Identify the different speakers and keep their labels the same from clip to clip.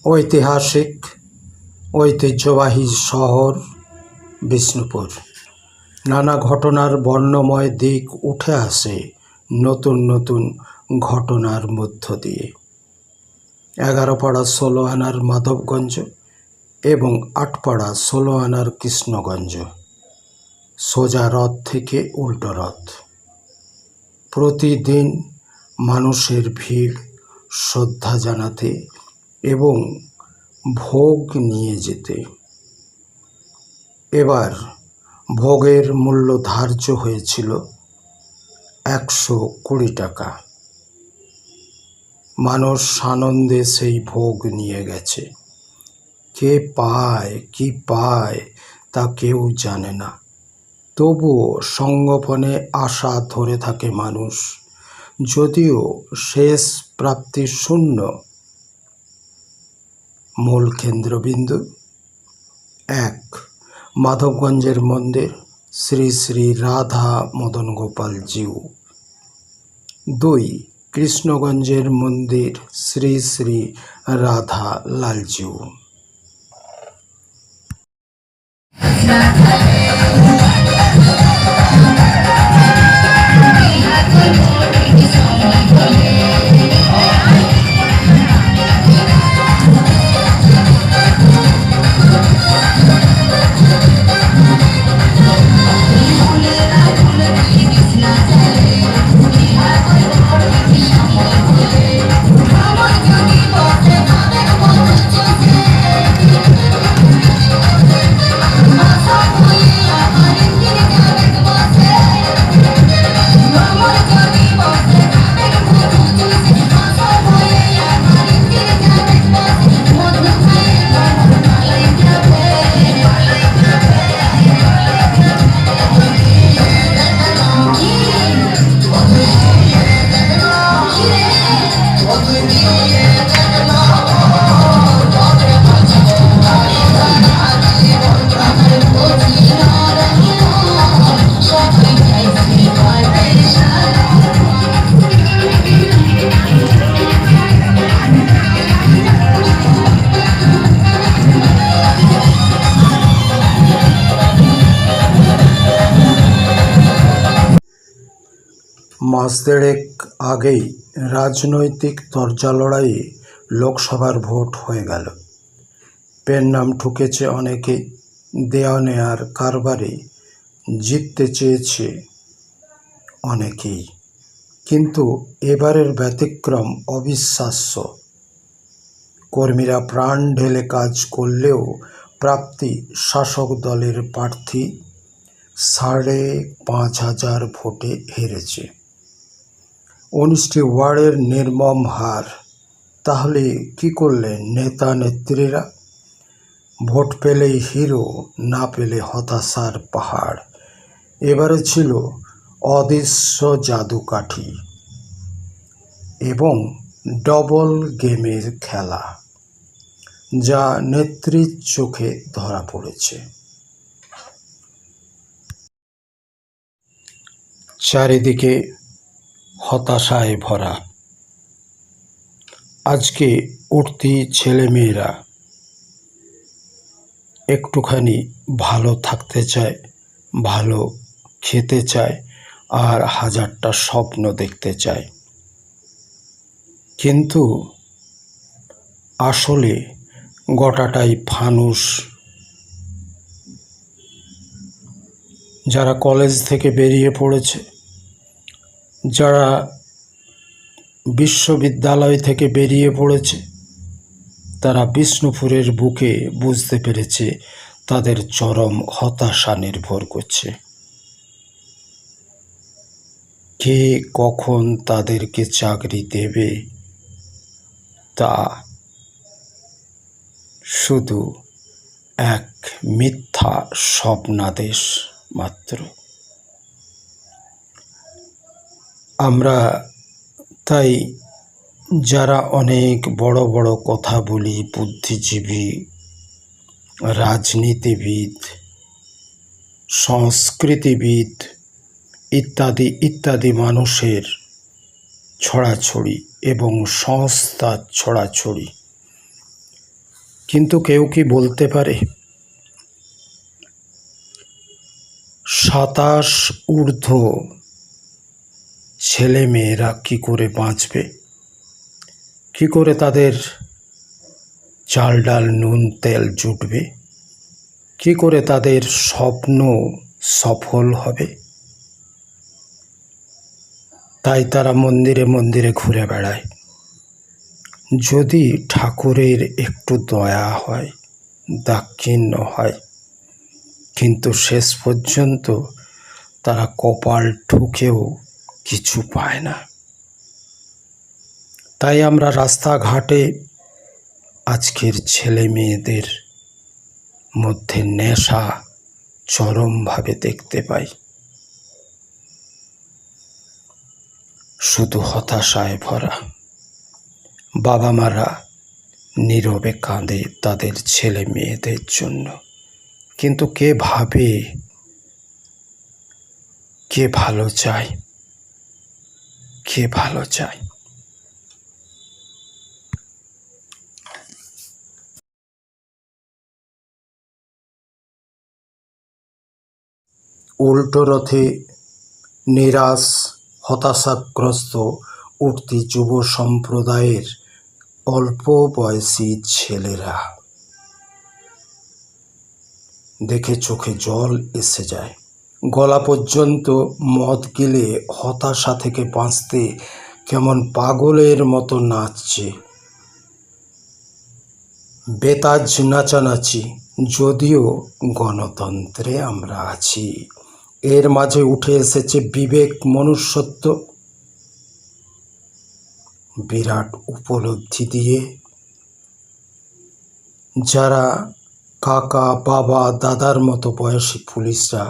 Speaker 1: ঐতিহাসিক ঐতিহ্যবাহী শহর বিষ্ণুপুর। নানা ঘটনার বর্ণময় দিক উঠে আসে নতুন নতুন ঘটনার মধ্য দিয়ে। 11 পাড়া 16 আনার মাধবগঞ্জ এবং 8 পাড়া 16 আনার কৃষ্ণগঞ্জ। সোজা রথ থেকে উল্টো রথ। প্রতিদিন মানুষের ভিড় শ্রদ্ধা জানাতে এবং ভোগ নিয়ে যেতে। এবার ভোগের মূল্য ধার্য হয়েছিল 120 টাকা। মানুষ আনন্দে সেই ভোগ নিয়ে গেছে। কে পায় কি পায় তা কেউ জানে না, তবুও সঙ্গোপনে আশা ধরে থাকে মানুষ, যদিও শেষ প্রাপ্তি শূন্য। মূল কেন্দ্রবিন্দু 1 মাধবগঞ্জের মন্দির শ্রী শ্রী রাধা মদন গোপাল জিউ। 2 কৃষ্ণগঞ্জের মন্দির শ্রী শ্রী রাধা লাল জিউ। মাস দেড়েক আগেই রাজনৈতিক তরজা লড়াইয়ে লোকসভার ভোট হয়ে গেল। পেন নাম ঠুকেছে অনেকেই, দেয়া নেয়ার কারবারে জিততে চেয়েছে অনেকেই। কিন্তু এবারের ব্যতিক্রম অবিশ্বাস্য। কর্মীরা প্রাণ ঢেলে কাজ করলেও প্রাপ্তি শাসক দলের প্রার্থী 5,500 ভোটে হেরেছে। 19টি ওয়ার্ডের নির্মম হার। তাহলে কি করলেন নেতা নেত্রীরা? ভোট পেলেই হিরো, না পেলে হতাশার পাহাড়। এবারে ছিল অদৃশ্য জাদুকাঠি এবং ডবল গেমের খেলা, যা নেত্রীর চোখে ধরা পড়েছে। চারিদিকে হতাশায় ভরা। আজকে উঠতি ছেলেমেয়েরা একটুখানি ভালো থাকতে চায়, ভালো খেতে চায়, আর 1000টা স্বপ্ন দেখতে চায়। কিন্তু আসলে গোটাটাই ফানুস। যারা কলেজ থেকে বেরিয়ে পড়েছে, যারা বিশ্ববিদ্যালয় থেকে বেরিয়ে পড়েছে, তারা বিষ্ণুপুরের বুকে বুঝতে পেরেছে তাদের চরম হতাশা নির্ভর করছে। কে কখন তাদেরকে চাকরি দেবে তা শুধু এক মিথ্যা স্বপ্নাদেশ মাত্র। আমরা তাই যারা অনেক বড় বড় কথা বলি, বুদ্ধিজীবী, রাজনীতিবিদ, সংস্কৃতিবিদ ইত্যাদি ইত্যাদি মানুষের ছড়াছড়ি এবং সংস্থার ছড়াছড়ি, কিন্তু কেউ কি বলতে পারে 27 ঊর্ধ্ব ছেলে মেয়েরা কি করে বাঁচবে, কি করে তাদের চাল ডাল নুন তেল জুটবে, কি করে তাদের স্বপ্ন সফল হবে? তাই তারা মন্দিরে মন্দিরে ঘুরে বেড়ায়। যদি ঠাকুরের একটু দয়া হয়, দাক্ষিণ্য হয়, কিন্তু শেষ পর্যন্ত তারা কপাল ঠুকেও কিছু পায় না। তাই আমরা রাস্তাঘাটে আজকের ছেলে মেয়েদের মধ্যে নেশা চরমভাবে দেখতে পাই। শুধু হতাশায় ভরা। বাবা মারা নীরবে কাঁদে তাদের ছেলে মেয়েদের জন্য, কিন্তু কে ভাবে, কে ভালো চায়, কে ভালো চায়? উল্টো রথে নিরাশ হতাশাগ্রস্ত উঠতি যুব সম্প্রদায়ের অল্প বয়সী ছেলেরা। দেখে চোখে জল এসে যায়। গলা পর্যন্ত মদ গিলে হতাশা থেকে বাঁচতে কেমন পাগলের মতো নাচছে। বেতাজ নাচানাচি। যদিও গণতন্ত্রে আমরা আছি, এর মাঝে উঠে এসেছে বিবেক, মনুষ্যত্ব। বিরাট উপলব্ধি দিয়ে যারা কাকা বাবা দাদার মতো বয়সী পুলিশরা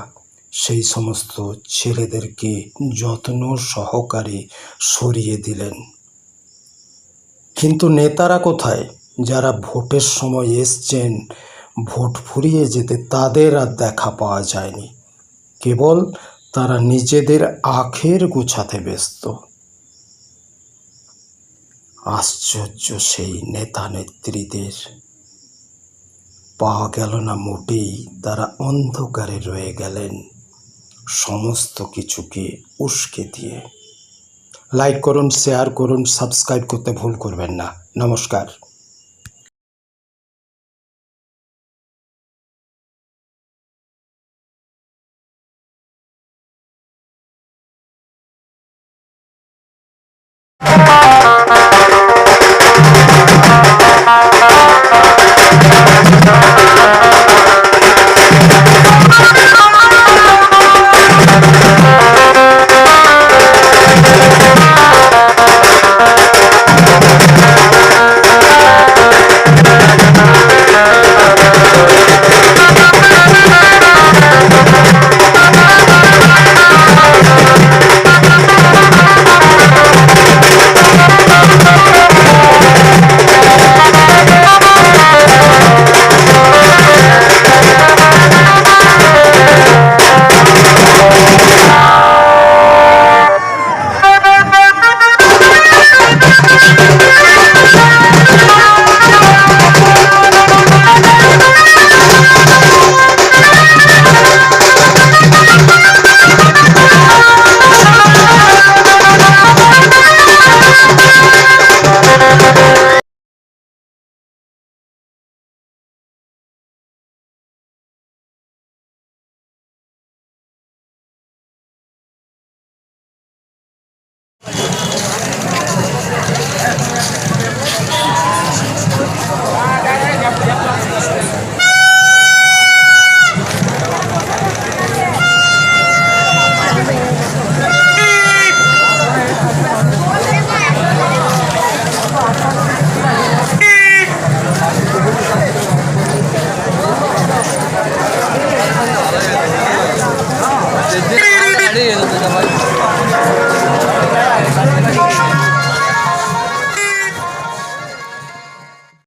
Speaker 1: সেই সমস্ত ছেলেদেরকে যত্ন সহকারে সরিয়ে দিলেন। কিন্তু নেতারা কোথায়? যারা ভোটের সময় এসছেন ভোট ফুরিয়ে যেতে, তাদের আর দেখা পাওয়া যায়নি। কেবল তারা নিজেদের আখের গোছাতে ব্যস্ত। আশ্চর্য সেই নেতা নেত্রীদের, পাওয়া গেল না মোটেই। তারা অন্ধকারে রয়ে গেলেন সমস্ত কিছুকে উস্কে দিয়ে। লাইক করুন, শেয়ার করুন, সাবস্ক্রাইব করতে ভুল করবেন না। নমস্কার।